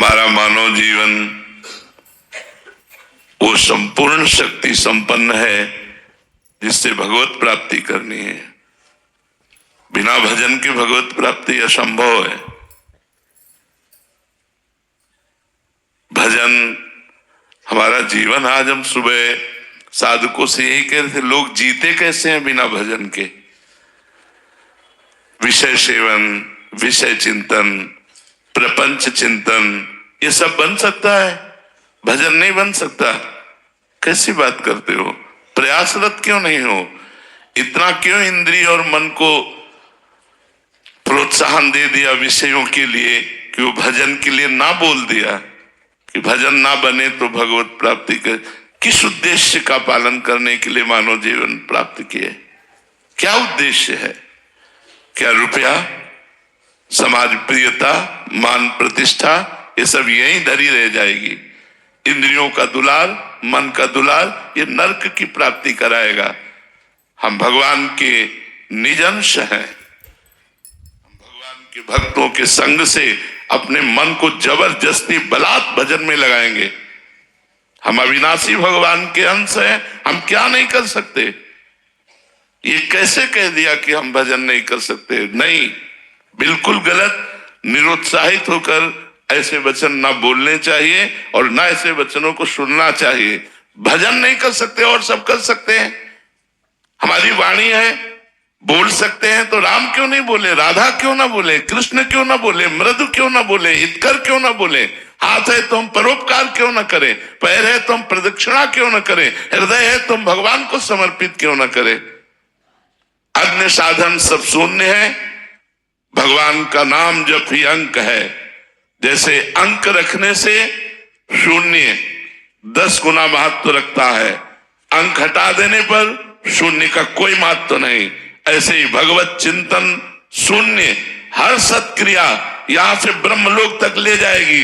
हमारा मानव जीवन वो संपूर्ण शक्ति संपन्न है जिससे भगवत प्राप्ति करनी है। बिना भजन के भगवत प्राप्ति असंभव है। भजन हमारा जीवन। आज हम सुबह साधकों से यही कह रहे थे, लोग जीते कैसे हैं बिना भजन के। विषय सेवन, विषय चिंतन, प्रपंच चिंतन, ये सब बन सकता है, भजन नहीं बन सकता। कैसी बात करते हो? प्रयासरत क्यों नहीं हो? इतना क्यों इंद्रिय और मन को प्रोत्साहन दे दिया विषयों के लिए कि वो भजन के लिए ना बोल दिया कि भजन ना बने तो भगवत प्राप्ति कर। किस उद्देश्य का पालन करने के लिए मानव जीवन प्राप्त किए? क्या उद्देश्य है? क्या रुपया, समाज प्रियता, मान प्रतिष्ठा, ये सब यहीं धरी रह जाएगी। इंद्रियों का दुलार, मन का दुलार, ये नरक की प्राप्ति कराएगा। हम भगवान के निज अंश हैं। हम भगवान के भक्तों के संग से अपने मन को जबरदस्ती बलात् भजन में लगाएंगे। हम अविनाशी भगवान के अंश हैं, हम क्या नहीं कर सकते? ये कैसे कह दिया कि हम भजन नहीं कर सकते? नहीं, बिल्कुल गलत। निरुत्साहित होकर ऐसे वचन ना बोलने चाहिए और ना ऐसे वचनों को सुनना चाहिए। भजन नहीं कर सकते और सब कर सकते हैं। हमारी वाणी है, बोल सकते हैं, तो राम क्यों नहीं बोले, राधा क्यों ना बोले, कृष्ण क्यों ना बोले, मृदु क्यों ना बोले, हितकर क्यों ना बोले। हाथ है तो हम परोपकार क्यों ना करें, पैर है तो हम प्रदक्षिणा क्यों ना करें, हृदय है तो हम भगवान को समर्पित क्यों ना करें। अन्य साधन सब शून्य है, भगवान का नाम जप ही अंक है। जैसे अंक रखने से शून्य 10 गुना महत्व रखता है, अंक हटा देने पर शून्य का कोई महत्व नहीं। ऐसे ही भगवत चिंतन शून्य, हर सत्क्रिया यहां से ब्रह्मलोक तक ले जाएगी,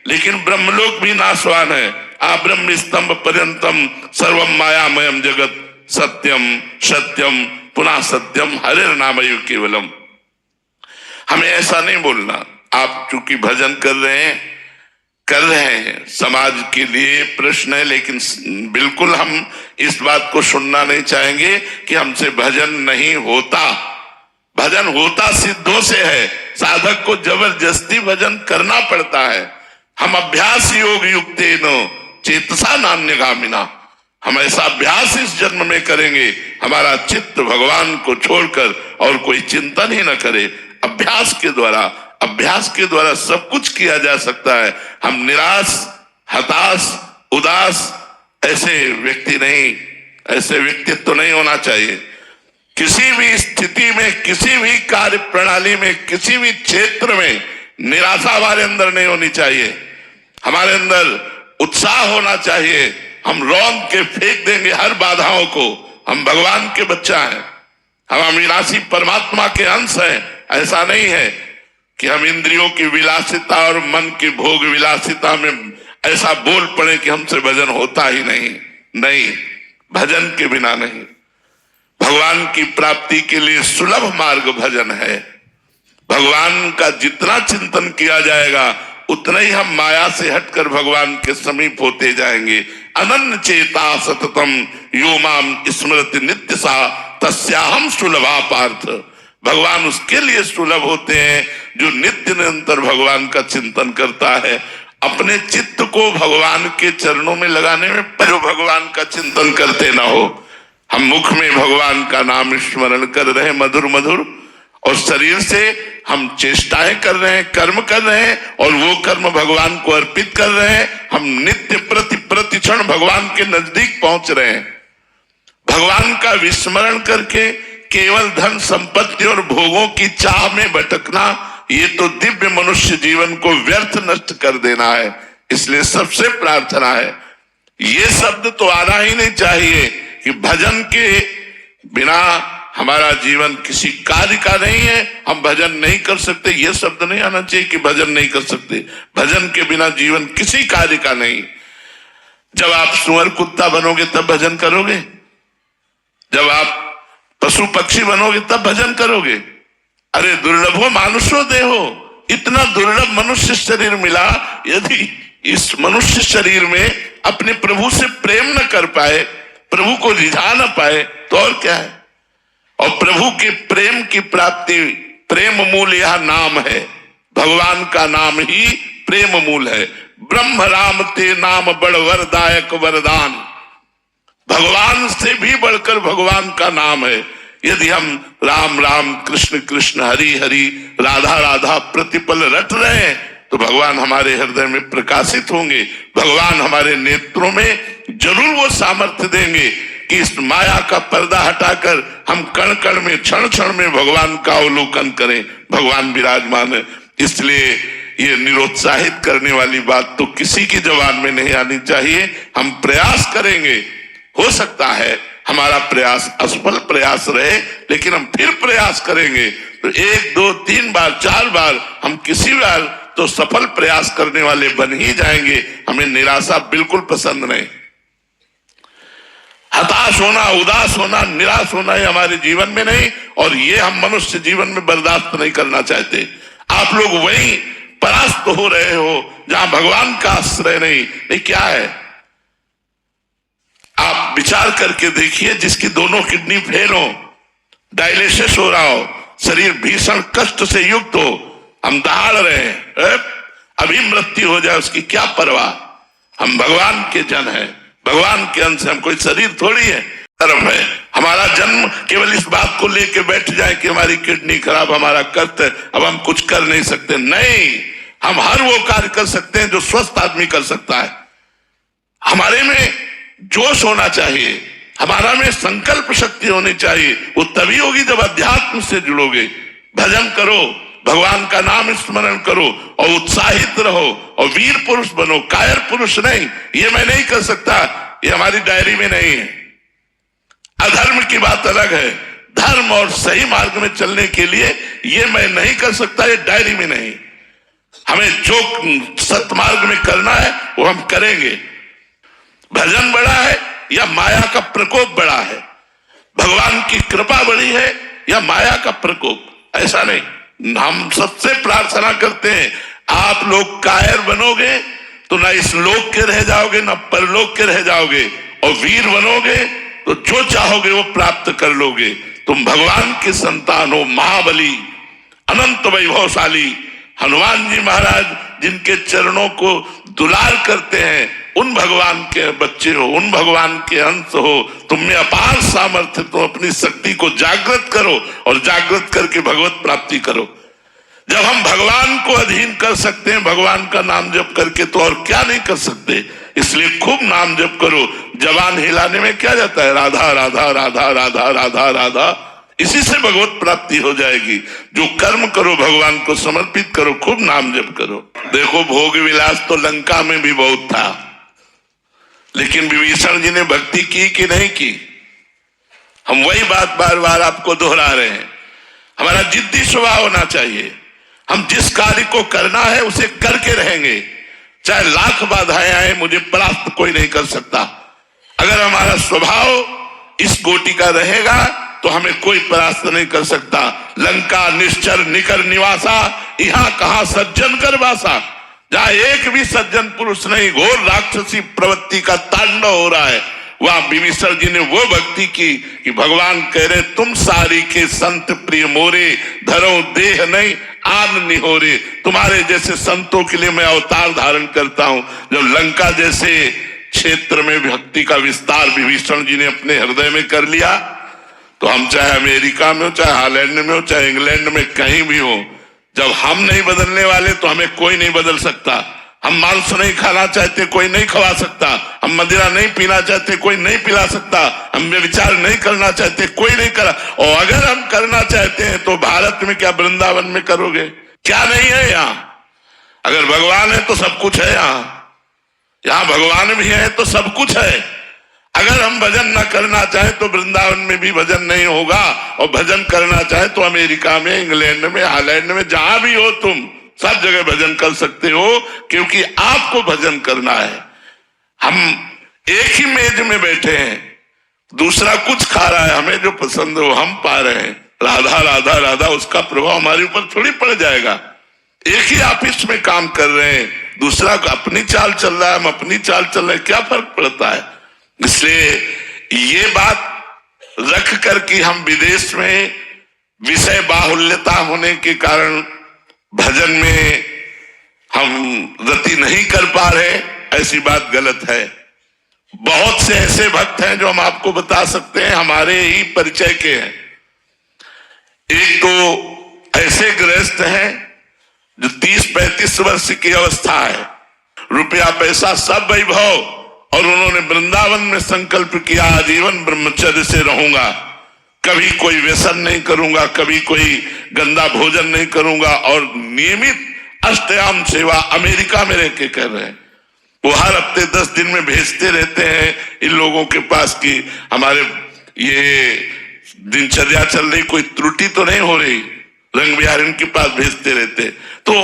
लेकिन ब्रह्मलोक भी नाशवान है। आ ब्रह्म स्तंभ पर्यंतम सर्वम मायामयम जगत सत्यम सत्यम पुनः सत्यम हरे नामयु केवलम। हमें ऐसा नहीं बोलना। आप चूंकि भजन कर रहे हैं, समाज के लिए प्रश्न है, लेकिन बिल्कुल हम इस बात को सुनना नहीं चाहेंगे कि हमसे भजन नहीं होता। भजन होता सिद्धों से है, साधक को जबरदस्ती भजन करना पड़ता है। हम अभ्यास योग युक्तेनो चेतसा नान्यगामिना, हम ऐसा अभ्यास इस जन्म में करेंगे, हमारा चित्त भगवान को छोड़कर और कोई चिंतन ही न करे। अभ्यास के द्वारा सब कुछ किया जा सकता है। हम निराश, हताश, उदास ऐसे व्यक्तित्व नहीं होना चाहिए। किसी भी स्थिति में, किसी भी कार्य प्रणाली में, किसी भी क्षेत्र में निराशा हमारे अंदर नहीं होनी चाहिए। हमारे अंदर उत्साह होना चाहिए। हम रौंद के फेंक देंगे हर बाधाओं को। हम भगवान के बच्चा हैं, हम अविनाशी परमात्मा के अंश हैं। ऐसा नहीं है कि हम इंद्रियों की विलासिता और मन की भोग विलासिता में ऐसा बोल पड़े कि हमसे भजन होता ही नहीं, भजन के बिना नहीं। भगवान की प्राप्ति के लिए सुलभ मार्ग भजन है। भगवान का जितना चिंतन किया जाएगा उतना ही हम माया से हटकर भगवान के समीप होते जाएंगे। अनन्य चेता सततम यो माम स्मृति नित्य सा तस्याहम सुलभा पार्थ। भगवान उसके लिए सुलभ होते हैं जो नित्य निरंतर भगवान का चिंतन करता है। अपने चित्त को भगवान के चरणों में लगाने में जो भगवान का चिंतन करते ना हो। हम मुख में भगवान का नाम स्मरण कर रहे हैं मधुर मधुर, और शरीर से हम चेष्टाएं कर रहे हैं, कर्म कर रहे हैं, और वो कर्म भगवान को अर्पित कर रहे हैं। हम नित्य प्रति क्षण भगवान के नजदीक पहुंच रहे हैं। भगवान का विस्मरण करके केवल धन संपत्ति और भोगों की चाह में भटकना, ये तो दिव्य मनुष्य जीवन को व्यर्थ नष्ट कर देना है। इसलिए सबसे प्रार्थना है, ये शब्द तो आना ही नहीं चाहिए कि भजन के बिना हमारा जीवन किसी कार्य का नहीं है, हम भजन नहीं कर सकते। ये शब्द नहीं आना चाहिए कि भजन नहीं कर सकते। भजन के बिना जीवन किसी कार्य का नहीं। जब आप सुअर कुत्ता बनोगे तब भजन करोगे, जब आप पशु पक्षी बनोगे तब भजन करोगे। अरे दुर्लभो मानुषो देहो, इतना दुर्लभ मनुष्य शरीर मिला, यदि इस मनुष्य शरीर में अपने प्रभु से प्रेम न कर पाए, प्रभु को रिझा न पाए, तो और क्या है। और प्रभु के प्रेम की प्राप्ति, प्रेम मूल यह नाम है, भगवान का नाम ही प्रेम मूल है। ब्रह्म राम ते नाम बड़ वरदायक वरदान, भगवान से भी बढ़कर भगवान का नाम है। यदि हम राम राम कृष्ण कृष्ण हरि हरि राधा राधा प्रतिपल रट रहे हैं तो भगवान हमारे हृदय में प्रकाशित होंगे, भगवान हमारे नेत्रों में जरूर वो सामर्थ्य देंगे कि इस माया का पर्दा हटाकर हम कण कण में क्षण क्षण में भगवान का अवलोकन करें। भगवान विराजमान है। इसलिए ये निरुत्साहित करने वाली बात तो किसी की जबान में नहीं आनी चाहिए। हम प्रयास करेंगे, हो सकता है हमारा प्रयास असफल प्रयास रहे, लेकिन हम फिर प्रयास करेंगे तो 1 2 3 बार 4 बार हम किसी बार तो सफल प्रयास करने वाले बन ही जाएंगे। हमें निराशा बिल्कुल पसंद नहीं। हताश होना, उदास होना, निराश होना ये हमारे जीवन में नहीं, और ये हम मनुष्य जीवन में बर्दाश्त नहीं करना चाहते। आप लोग वहीं परास्त हो रहे हो जहां भगवान का आश्रय नहीं। क्या है, आप विचार करके देखिए, जिसकी दोनों किडनी फेल हो, डायलिसिस हो रहा हो, शरीर भीषण कष्ट से युक्त हो, हम दहाड़ रहे हैं, अभी मृत्यु हो जाए उसकी क्या परवाह। हम भगवान के जन हैं, भगवान के अंश, हम कोई शरीर थोड़ी है, तरफ है। हमारा जन्म केवल इस बात को लेके बैठ जाए कि हमारी किडनी खराब, हमारा कष्ट है, अब हम कुछ कर नहीं सकते। नहीं, हम हर वो कार्य कर सकते हैं जो स्वस्थ आदमी कर सकता है। हमारे में जोश होना चाहिए, हमारा में संकल्प शक्ति होनी चाहिए। वो तभी होगी जब अध्यात्म से जुड़ोगे। भजन करो, भगवान का नाम स्मरण करो और उत्साहित रहो और वीर पुरुष बनो, कायर पुरुष नहीं। ये मैं नहीं कर सकता, ये हमारी डायरी में नहीं है। अधर्म की बात अलग है, धर्म और सही मार्ग में चलने के लिए ये मैं नहीं कर सकता, ये डायरी में नहीं। हमें जो सतमार्ग में करना है वो हम करेंगे। भजन बड़ा है या माया का प्रकोप बड़ा है, भगवान की कृपा बड़ी है या माया का प्रकोप, ऐसा नहीं। हम सबसे प्रार्थना करते हैं, आप लोग कायर बनोगे तो ना इस लोक के रह जाओगे ना परलोक के रह जाओगे, और वीर बनोगे तो जो चाहोगे वो प्राप्त कर लोगे। तुम भगवान के संतान हो, महाबली अनंत वैभवशाली हनुमान जी महाराज जिनके चरणों को दुलार करते हैं, उन भगवान के बच्चे हो, उन भगवान के अंश हो। तुम में अपार सामर्थ्य, तुम अपनी शक्ति को जागृत करो और जागृत करके भगवत प्राप्ति करो। जब हम भगवान को अधीन कर सकते हैं भगवान का नाम जप करके, तो और क्या नहीं कर सकते। इसलिए खूब नाम जप करो। जबान हिलाने में क्या जाता है, राधा राधा राधा राधा राधा राधा, इसी से भगवत प्राप्ति हो जाएगी। जो कर्म करो भगवान को समर्पित करो, खूब नाम जप करो। देखो, भोग विलास तो लंका में भी बहुत था, लेकिन विभीषण जी ने भक्ति की कि नहीं की। हम वही बात बार बार आपको दोहरा रहे हैं। हमारा जिद्दी स्वभाव होना चाहिए। हम जिस कार्य को करना है उसे करके रहेंगे, चाहे लाख बाधाएं आए, मुझे परास्त कोई नहीं कर सकता। अगर हमारा स्वभाव इस कोटि का रहेगा तो हमें कोई परास्त नहीं कर सकता। लंका निश्चर निकर निवासा, यहाँ कहां सज्जन कर वासा। जहां एक भी सज्जन पुरुष नहीं, घोर राक्षसी प्रवृत्ति का तांडव हो रहा है, वहां विभीषण जी ने वो भक्ति की कि भगवान कह रहे, तुम सारी के संत प्रिय मोरे, धरो देह नहीं आन निहोरे। तुम्हारे जैसे संतों के लिए मैं अवतार धारण करता हूं। जब लंका जैसे क्षेत्र में भक्ति का विस्तार विभीषण जी ने अपने हृदय में कर लिया, तो हम चाहे अमेरिका में हो, चाहे हॉलैंड में हो, चाहे इंग्लैंड में, कहीं भी हो, जब हम नहीं बदलने वाले तो हमें कोई नहीं बदल सकता। हम मांस नहीं खाना चाहते, कोई नहीं खवा सकता। हम मदिरा नहीं पीना चाहते, कोई नहीं पिला सकता। हम व्यभिचार नहीं करना चाहते, कोई नहीं करा। और अगर हम करना चाहते हैं तो भारत में क्या वृंदावन में करोगे? क्या नहीं है यहाँ? अगर भगवान है तो सब कुछ है। यहाँ भगवान भी है तो सब कुछ है। अगर हम भजन न करना चाहें तो वृंदावन में भी भजन नहीं होगा, और भजन करना चाहे तो अमेरिका में, इंग्लैंड में, हॉलैंड में, जहां भी हो तुम सब जगह भजन कर सकते हो, क्योंकि आपको भजन करना है। हम एक ही मेज में बैठे हैं, दूसरा कुछ खा रहा है, हमें जो पसंद हो हम पा रहे हैं। राधा राधा राधा, उसका प्रभाव हमारे ऊपर थोड़ी पड़ जाएगा। एक ही ऑफिस में काम कर रहे हैं, दूसरा अपनी चाल चल रहा है, हम अपनी चाल चल रहे हैं, क्या फर्क पड़ता है। इसलिए ये बात रख कर कि हम विदेश में विषय बाहुल्यता होने के कारण भजन में हम रति नहीं कर पा रहे, ऐसी बात गलत है। बहुत से ऐसे भक्त हैं जो हम आपको बता सकते हैं, हमारे ही परिचय के हैं। एक तो ऐसे गृहस्थ हैं जो 30-35 वर्ष की अवस्था है, रुपया पैसा सब वैभव, और उन्होंने वृंदावन में संकल्प किया आजीवन ब्रह्मचर्य से रहूंगा, कभी कोई व्यसन नहीं करूंगा, कभी कोई गंदा भोजन नहीं करूंगा, और नियमित अष्टयाम सेवा अमेरिका में रह के कर रहे हैं। वो हर हफ्ते 10 दिन में भेजते रहते हैं इन लोगों के पास कि हमारे ये दिनचर्या चल रही, कोई त्रुटि तो नहीं हो रही, रंग बिहार इनके पास भेजते रहते। तो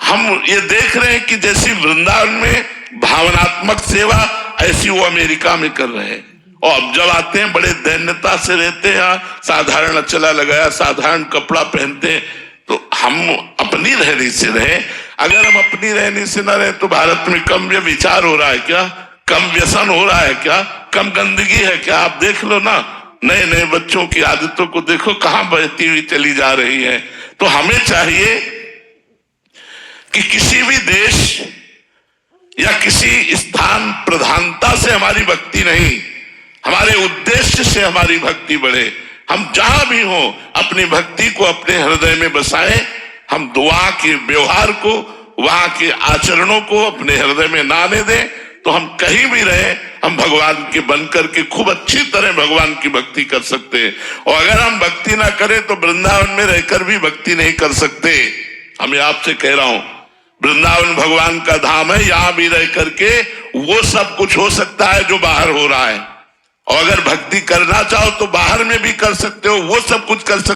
हम ये देख रहे हैं कि जैसी वृंदावन में भावनात्मक सेवा, ऐसी वो अमेरिका में कर रहे हैं। और अब जब आते हैं बड़े दैन्यता से रहते हैं, साधारण अचला लगाया, साधारण कपड़ा पहनते हैं। तो हम अपनी रहनी से रहे। अगर हम अपनी रहनी से न रहे तो भारत में कम विचार हो रहा है क्या, कम व्यसन हो रहा है क्या, कम गंदगी है क्या? आप देख लो ना, नए नए बच्चों की आदतों को देखो कहां बहती हुई चली जा रही है। तो हमें चाहिए कि किसी भी देश या किसी स्थान प्रधानता से हमारी भक्ति नहीं, हमारे उद्देश्य से हमारी भक्ति बढ़े। हम जहां भी हो अपनी भक्ति को अपने हृदय में बसाएं। हम दुआ के व्यवहार को, वहां के आचरणों को अपने हृदय में ना आने दें। तो हम कहीं भी रहे, हम भगवान के बन करके खूब अच्छी तरह भगवान की भक्ति कर सकते हैं। और अगर हम भक्ति ना करें तो वृंदावन में रहकर भी भक्ति नहीं कर सकते। मैं आपसे कह रहा हूं, वृंदावन भगवान का धाम है, यहां भी रह करके वो सब कुछ हो सकता है जो बाहर हो रहा है। और अगर भक्ति करना चाहो तो बाहर में भी कर सकते हो, वो सब कुछ कर सकते हो।